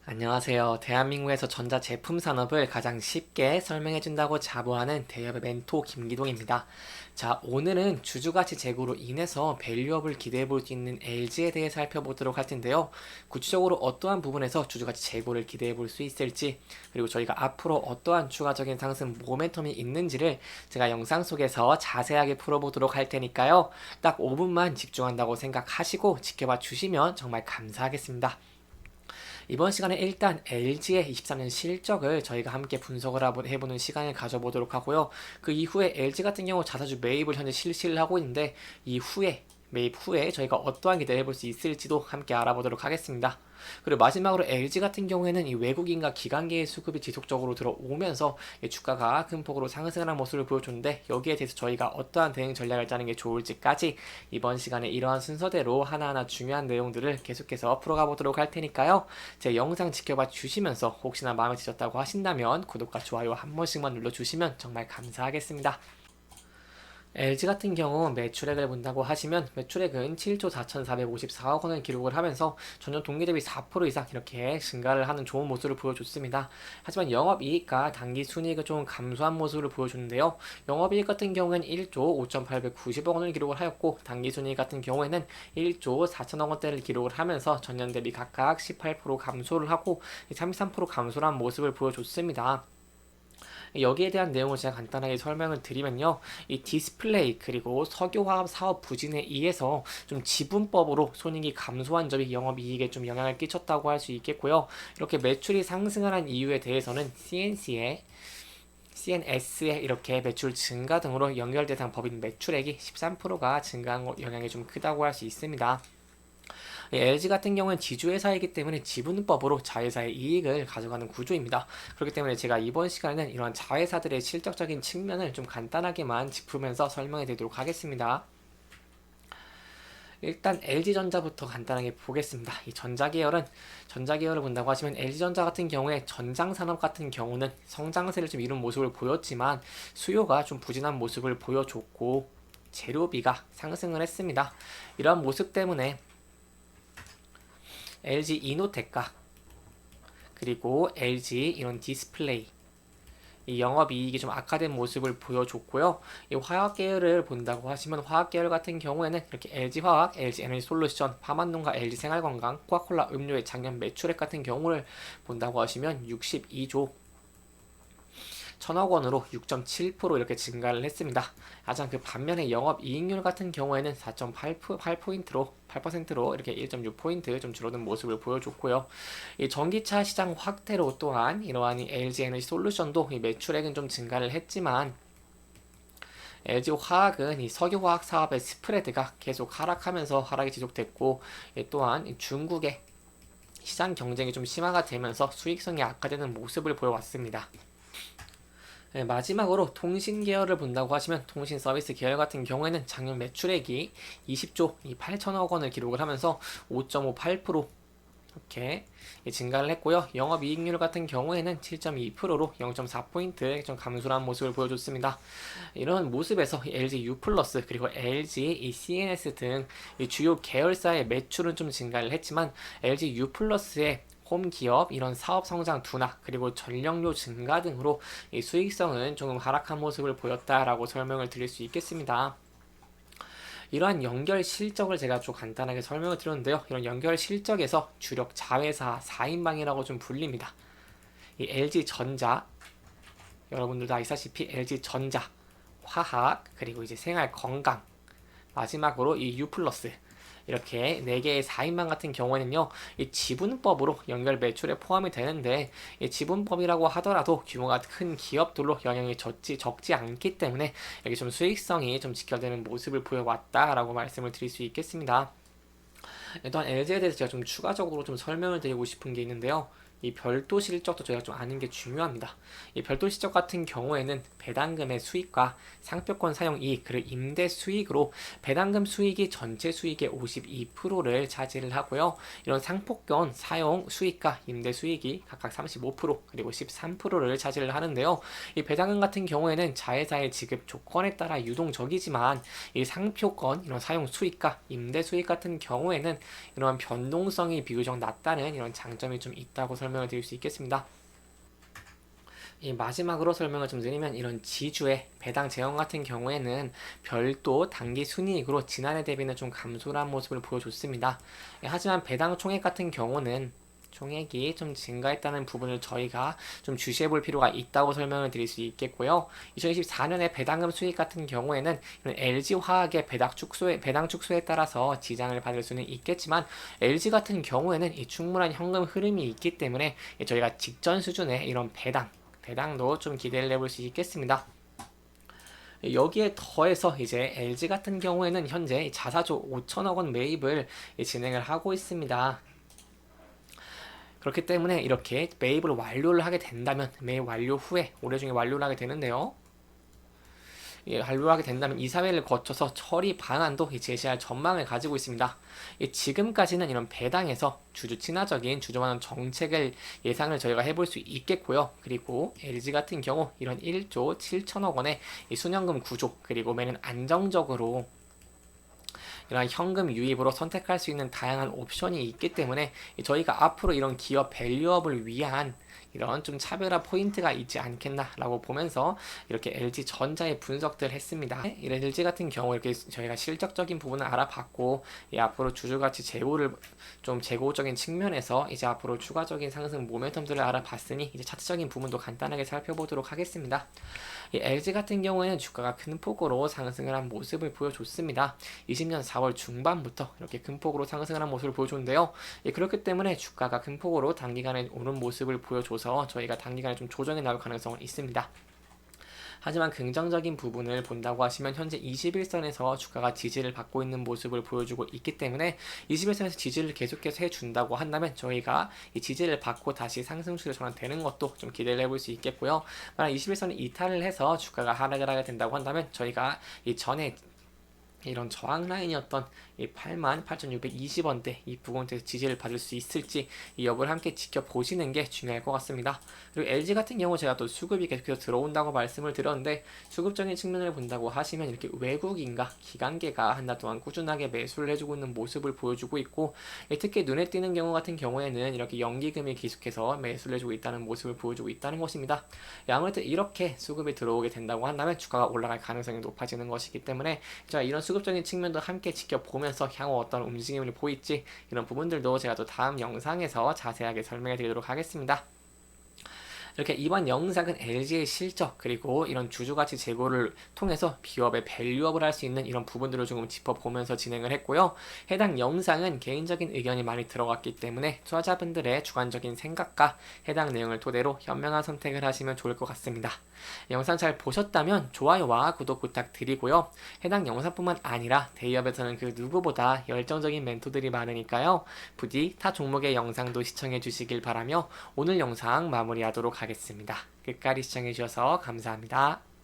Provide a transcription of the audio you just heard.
안녕하세요. 대한민국에서 전자제품 산업을 가장 쉽게 설명해준다고 자부하는 대기업의 멘토 김기동입니다. 자, 오늘은 주주가치 제고로 인해서 밸류업을 기대해 볼 수 있는 LG에 대해 살펴보도록 할 텐데요. 구체적으로 어떠한 부분에서 주주가치 제고를 기대해 볼 수 있을지, 그리고 저희가 앞으로 어떠한 추가적인 상승 모멘텀이 있는지를 제가 영상 속에서 자세하게 풀어보도록 할 테니까요. 딱 5분만 집중한다고 생각하시고 지켜봐 주시면 정말 감사하겠습니다. 이번 시간에 일단 LG의 23년 실적을 저희가 함께 분석을 해보는 시간을 가져보도록 하고요. 그 이후에 LG 같은 경우 자사주 매입을 현재 실시를 하고 있는데 이후에 매입 후에 저희가 어떠한 기대를 해볼 수 있을지도 함께 알아보도록 하겠습니다. 그리고 마지막으로 LG 같은 경우에는 이 외국인과 기관계의 수급이 지속적으로 들어오면서 주가가 큰 폭으로 상승하는 모습을 보여줬는데 여기에 대해서 저희가 어떠한 대응 전략을 짜는 게 좋을지까지 이번 시간에 이러한 순서대로 하나하나 중요한 내용들을 계속해서 풀어가 보도록 할 테니까요. 제 영상 지켜봐 주시면서 혹시나 마음에 드셨다고 하신다면 구독과 좋아요 한 번씩만 눌러주시면 정말 감사하겠습니다. LG 같은 경우 매출액을 본다고 하시면 매출액은 7조 4,454억 원을 기록을 하면서 전년 동기 대비 4% 이상 이렇게 증가를 하는 좋은 모습을 보여줬습니다. 하지만 영업이익과 당기순이익은 좀 감소한 모습을 보여줬는데요. 영업이익 같은 경우에는 1조 5,890억 원을 기록을 하였고 당기순이익 같은 경우에는 1조 4천억 원대를 기록을 하면서 전년 대비 각각 18% 감소를 하고 33% 감소를 한 모습을 보여줬습니다. 여기에 대한 내용을 제가 간단하게 설명을 드리면요. 이 디스플레이 그리고 석유화학 사업 부진에 의해서 좀 지분법으로 손익이 감소한 점이 영업이익에 좀 영향을 끼쳤다고 할 수 있겠고요. 이렇게 매출이 상승한 이유에 대해서는 CNS의 이렇게 매출 증가 등으로 연결 대상 법인 매출액이 13%가 증가한 영향이 좀 크다고 할 수 있습니다. LG 같은 경우는 지주회사이기 때문에 지분법으로 자회사의 이익을 가져가는 구조입니다. 그렇기 때문에 제가 이번 시간에는 이런 자회사들의 실적적인 측면을 좀 간단하게만 짚으면서 설명해 드리도록 하겠습니다. 일단 LG전자부터 간단하게 보겠습니다. 이 전자계열을 본다고 하시면 LG전자 같은 경우에 전장산업 같은 경우는 성장세를 좀 이룬 모습을 보였지만 수요가 좀 부진한 모습을 보여줬고 재료비가 상승을 했습니다. 이러한 모습 때문에 LG 이노텍과 그리고 LG 이런 디스플레이 이 영업이익이 좀 악화된 모습을 보여줬고요. 이 화학 계열을 본다고 하시면 화학 계열 같은 경우에는 이렇게 LG화학, LG에너지솔루션, 파만농가, LG생활건강, 코카콜라 음료의 작년 매출액 같은 경우를 본다고 하시면 62조 1천억 원으로 6.7% 이렇게 증가를 했습니다. 하지만 그 반면에 영업이익률 같은 경우에는 4.8%로 8%로 이렇게 1.6포인트 좀 줄어든 모습을 보여줬고요. 이 전기차 시장 확대로 또한 이러한 LG 에너지 솔루션도 이 매출액은 좀 증가를 했지만 LG 화학은 이 석유화학 사업의 스프레드가 계속 하락하면서 하락이 지속됐고 또한 중국의 시장 경쟁이 좀 심화가 되면서 수익성이 악화되는 모습을 보여왔습니다. 네, 마지막으로 통신 계열을 본다고 하시면 통신 서비스 계열 같은 경우에는 작년 매출액이 20조 8천억 원을 기록을 하면서 5.58% 이렇게 증가를 했고요. 영업이익률 같은 경우에는 7.2%로 0.4포인트 좀 감소한 모습을 보여줬습니다. 이런 모습에서 LG U 플러스 그리고 LG CNS 등 주요 계열사의 매출은 좀 증가를 했지만 LG U 플러스의 홈 기업 이런 사업 성장 둔화 그리고 전력료 증가 등으로 이 수익성은 조금 하락한 모습을 보였다라고 설명을 드릴 수 있겠습니다. 이러한 연결 실적을 제가 좀 간단하게 설명을 드렸는데요. 이런 연결 실적에서 주력 자회사 4인방이라고 좀 불립니다. 이 LG전자 여러분들도 아시다시피 LG전자 화학 그리고 이제 생활건강 마지막으로 이 U 플러스 이렇게 4개의 4인방 같은 경우에는요, 이 지분법으로 연결 매출에 포함이 되는데, 이 지분법이라고 하더라도 규모가 큰 기업들로 영향이 적지 않기 때문에 여기 좀 수익성이 좀 지켜지는 모습을 보여왔다라고 말씀을 드릴 수 있겠습니다. 또한 LG에 대해서 제가 좀 추가적으로 좀 설명을 드리고 싶은 게 있는데요. 이 별도 실적도 저희가 좀 아는 게 중요합니다. 이 별도 실적 같은 경우에는 배당금의 수익과 상표권 사용 이익 그리고 임대 수익으로 배당금 수익이 전체 수익의 52%를 차지를 하고요. 이런 상표권 사용 수익과 임대 수익이 각각 35% 그리고 13%를 차지를 하는데요. 이 배당금 같은 경우에는 자회사의 지급 조건에 따라 유동적이지만 이 상표권 이런 사용 수익과 임대 수익 같은 경우에는 이런 변동성이 비교적 낮다는 이런 장점이 좀 있다고 설명을 드릴 수 있겠습니다. 이 마지막으로 설명을 좀 드리면 이런 지주의 배당 제형 같은 경우에는 별도 단기 순이익으로 지난해 대비는 좀 감소를 한 모습을 보여줬습니다. 하지만 배당 총액 같은 경우는 총액이 좀 증가했다는 부분을 저희가 좀 주시해 볼 필요가 있다고 설명을 드릴 수 있겠고요. 2024년에 배당금 수익 같은 경우에는 LG화학의 배당 축소에 따라서 지장을 받을 수는 있겠지만 LG 같은 경우에는 이 충분한 현금 흐름이 있기 때문에 저희가 직전 수준의 이런 배당도 좀 기대를 해볼 수 있겠습니다. 여기에 더해서 이제 LG 같은 경우에는 현재 자사조 5천억 원 매입을 진행을 하고 있습니다. 그렇기 때문에 이렇게 매입을 완료를 하게 된다면 매입 완료 후에 올해 중에 완료를 하게 되는데요. 완료를 하게 된다면 이사회를 거쳐서 처리 방안도 제시할 전망을 가지고 있습니다. 지금까지는 이런 배당에서 주주 친화적인 주주환원 정책을 예상을 저희가 해볼 수 있겠고요. 그리고 LG 같은 경우 이런 1조 7천억 원의 순현금 구조 그리고 매년 안정적으로 이런 현금 유입으로 선택할 수 있는 다양한 옵션이 있기 때문에 저희가 앞으로 이런 기업 밸류업을 위한 이런 좀 차별화 포인트가 있지 않겠나라고 보면서 이렇게 LG전자의 분석들을 했습니다. 이런 LG 같은 경우 이렇게 저희가 실적적인 부분을 알아봤고 앞으로 주주가치 재고적인 측면에서 이제 앞으로 추가적인 상승 모멘텀들을 알아봤으니 이제 차트적인 부분도 간단하게 살펴보도록 하겠습니다. LG 같은 경우에는 주가가 큰 폭으로 상승을 한 모습을 보여줬습니다. 20년 4월 중반부터 이렇게 큰 폭으로 상승을 한 모습을 보여줬는데요. 그렇기 때문에 주가가 큰 폭으로 단기간에 오른 모습을 보여줘서 저희가 단기간에 좀 조정이 나올 가능성은 있습니다. 하지만 긍정적인 부분을 본다고 하시면 현재 21선에서 주가가 지지를 받고 있는 모습을 보여주고 있기 때문에 21선에서 지지를 계속해서 해준다고 한다면 저희가 이 지지를 받고 다시 상승 추세로 전환되는 것도 좀 기대를 해볼 수 있겠고요. 만약 21선을 이탈을 해서 주가가 하락을 하게 된다고 한다면 저희가 이 전에 이런 저항 라인이었던 이 88,620원대 이 부분에서 지지를 받을 수 있을지 이 여부를 함께 지켜보시는 게 중요할 것 같습니다. 그리고 LG 같은 경우 제가 또 수급이 계속해서 들어온다고 말씀을 드렸는데 수급적인 측면을 본다고 하시면 이렇게 외국인과 기관계가 한 달 동안 꾸준하게 매수를 해주고 있는 모습을 보여주고 있고 특히 눈에 띄는 경우 같은 경우에는 이렇게 연기금이 계속해서 매수를 해주고 있다는 모습을 보여주고 있다는 것입니다. 아무래도 이렇게 수급이 들어오게 된다고 한다면 주가가 올라갈 가능성이 높아지는 것이기 때문에 제가 이런 수급적인 측면도 함께 지켜보면서 향후 어떤 움직임을 보일지 이런 부분들도 제가 또 다음 영상에서 자세하게 설명해 드리도록 하겠습니다. 이렇게 이번 영상은 LG의 실적 그리고 이런 주주가치 재고를 통해서 기업의 밸류업을 할 수 있는 이런 부분들을 조금 짚어보면서 진행을 했고요. 해당 영상은 개인적인 의견이 많이 들어갔기 때문에 투자자분들의 주관적인 생각과 해당 내용을 토대로 현명한 선택을 하시면 좋을 것 같습니다. 영상 잘 보셨다면 좋아요와 구독 부탁드리고요. 해당 영상뿐만 아니라 대기업에서는 그 누구보다 열정적인 멘토들이 많으니까요. 부디 타 종목의 영상도 시청해 주시길 바라며 오늘 영상 마무리하도록 하겠습니다. 끝까지 시청해 주셔서 감사합니다.